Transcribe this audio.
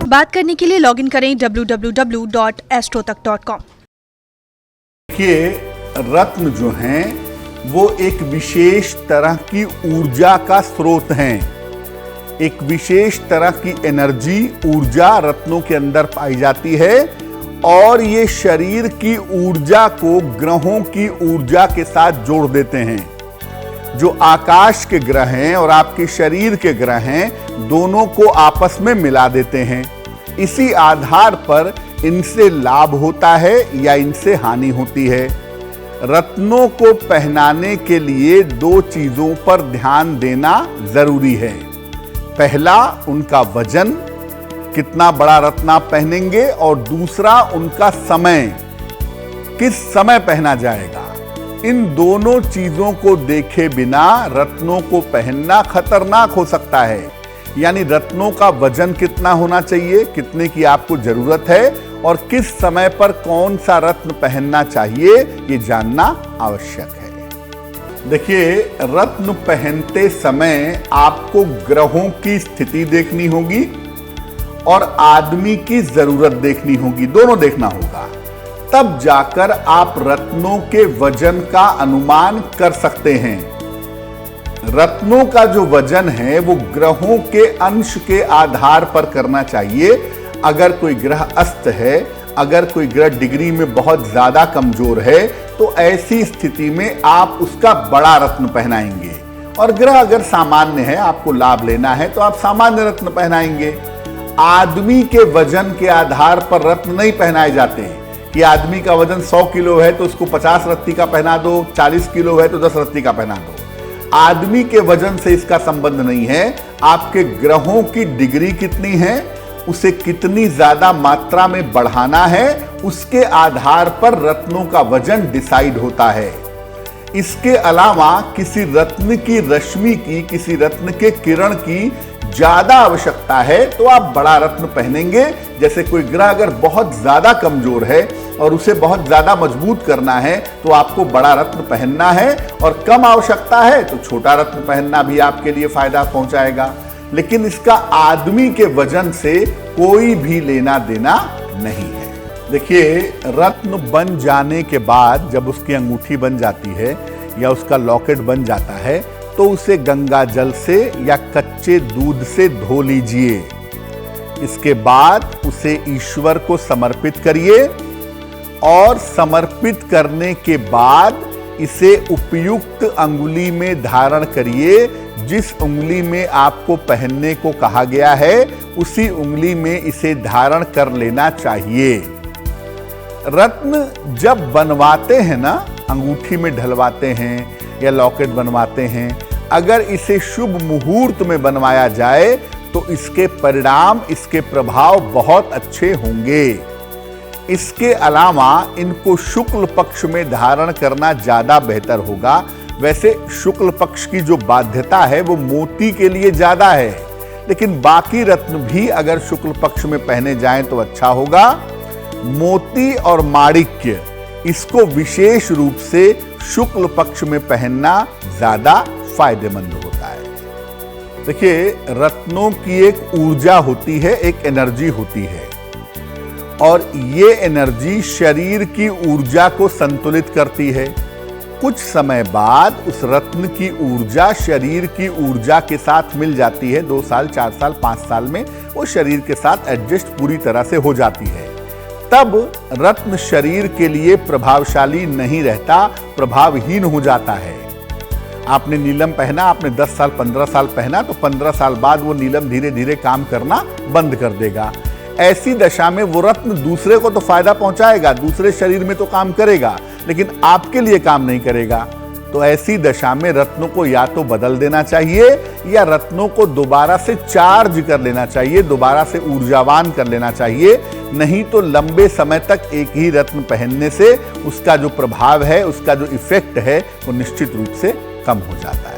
बात करने के लिए लॉगिन करें www.astrotak.com। देखिए, रत्न जो हैं वो एक विशेष तरह की ऊर्जा का स्रोत हैं। एक विशेष तरह की एनर्जी, ऊर्जा रत्नों के अंदर पाई जाती है और ये शरीर की ऊर्जा को ग्रहों की ऊर्जा के साथ जोड़ देते हैं। जो आकाश के ग्रह हैं और आपके शरीर के ग्रह हैं, दोनों को आपस में मिला देते हैं। इसी आधार पर इनसे लाभ होता है या इनसे हानि होती है। रत्नों को पहनाने के लिए दो चीजों पर ध्यान देना जरूरी है। पहला, उनका वजन, कितना बड़ा रत्न आप पहनेंगे, और दूसरा उनका समय, किस समय पहना जाएगा। इन दोनों चीजों को देखे बिना रत्नों को पहनना खतरनाक हो सकता है। यानी रत्नों का वजन कितना होना चाहिए, कितने की आपको जरूरत है और किस समय पर कौन सा रत्न पहनना चाहिए, ये जानना आवश्यक है। देखिए, रत्न पहनते समय आपको ग्रहों की स्थिति देखनी होगी और आदमी की जरूरत देखनी होगी, दोनों देखना होगा। तब जाकर आप रत्नों के वजन का अनुमान कर सकते हैं। रत्नों का जो वजन है वो ग्रहों के अंश के आधार पर करना चाहिए। अगर कोई ग्रह अस्त है, अगर कोई ग्रह डिग्री में बहुत ज्यादा कमजोर है, तो ऐसी स्थिति में आप उसका बड़ा रत्न पहनाएंगे। और ग्रह अगर सामान्य है, आपको लाभ लेना है, तो आप सामान्य रत्न पहनाएंगे। आदमी के वजन के आधार पर रत्न नहीं पहनाए जाते हैं कि आदमी का वजन 100 किलो है तो उसको 50 रत्ती का पहना दो, 40 किलो है तो 10 रत्ती का पहना दो। आदमी के वजन से इसका संबंध नहीं है। आपके ग्रहों की डिग्री कितनी है, उसे कितनी ज्यादा मात्रा में बढ़ाना है, उसके आधार पर रत्नों का वजन डिसाइड होता है। इसके अलावा किसी रत्न की रश्मि की, किसी रत्न के किरण की ज्यादा आवश्यकता है तो आप बड़ा रत्न पहनेंगे। जैसे कोई ग्रह अगर बहुत ज्यादा कमजोर है और उसे बहुत ज्यादा मजबूत करना है तो आपको बड़ा रत्न पहनना है, और कम आवश्यकता है तो छोटा रत्न पहनना भी आपके लिए फायदा पहुंचाएगा। लेकिन इसका आदमी के वजन से कोई भी लेना देना नहीं है। देखिए, रत्न बन जाने के बाद जब उसकी अंगूठी बन जाती है या उसका लॉकेट बन जाता है तो उसे गंगा जल से या कच्चे दूध से धो लीजिए। इसके बाद उसे ईश्वर को समर्पित करिए और समर्पित करने के बाद इसे उपयुक्त अंगुली में धारण करिए। जिस उंगली में आपको पहनने को कहा गया है उसी उंगली में इसे धारण कर लेना चाहिए। रत्न जब बनवाते हैं ना, अंगूठी में ढलवाते हैं या लॉकेट बनवाते हैं, अगर इसे शुभ मुहूर्त में बनवाया जाए तो इसके परिणाम, इसके प्रभाव बहुत अच्छे होंगे। इसके अलावा इनको शुक्ल पक्ष में धारण करना ज्यादा बेहतर होगा। वैसे शुक्ल पक्ष की जो बाध्यता है वो मोती के लिए ज्यादा है, लेकिन बाकी रत्न भी अगर शुक्ल पक्ष में पहने जाएं तो अच्छा होगा। मोती और माणिक्य, इसको विशेष रूप से शुक्ल पक्ष में पहनना ज्यादा फायदेमंद होता है। देखिए, रत्नों की एक ऊर्जा होती है, एक एनर्जी होती है, और ये एनर्जी शरीर की ऊर्जा को संतुलित करती है। कुछ समय बाद उस रत्न की ऊर्जा शरीर की ऊर्जा के साथ मिल जाती है। 2 साल, 4 साल, 5 साल में वो शरीर के साथ एडजस्ट पूरी तरह से हो जाती है। तब रत्न शरीर के लिए प्रभावशाली नहीं रहता, प्रभावहीन हो जाता है। आपने नीलम पहना, आपने 10 साल 15 साल पहना, तो 15 साल बाद वो नीलम धीरे धीरे काम करना बंद कर देगा। ऐसी दशा में वो रत्न दूसरे को तो फायदा पहुंचाएगा, दूसरे शरीर में तो काम करेगा, लेकिन आपके लिए काम नहीं करेगा। तो ऐसी दशा में रत्नों को या तो बदल देना चाहिए या रत्नों को दोबारा से चार्ज कर लेना चाहिए, दोबारा से ऊर्जावान कर लेना चाहिए। नहीं तो लंबे समय तक एक ही रत्न पहनने से उसका जो प्रभाव है, उसका जो इफेक्ट है, वो निश्चित रूप से कम हो जाता है।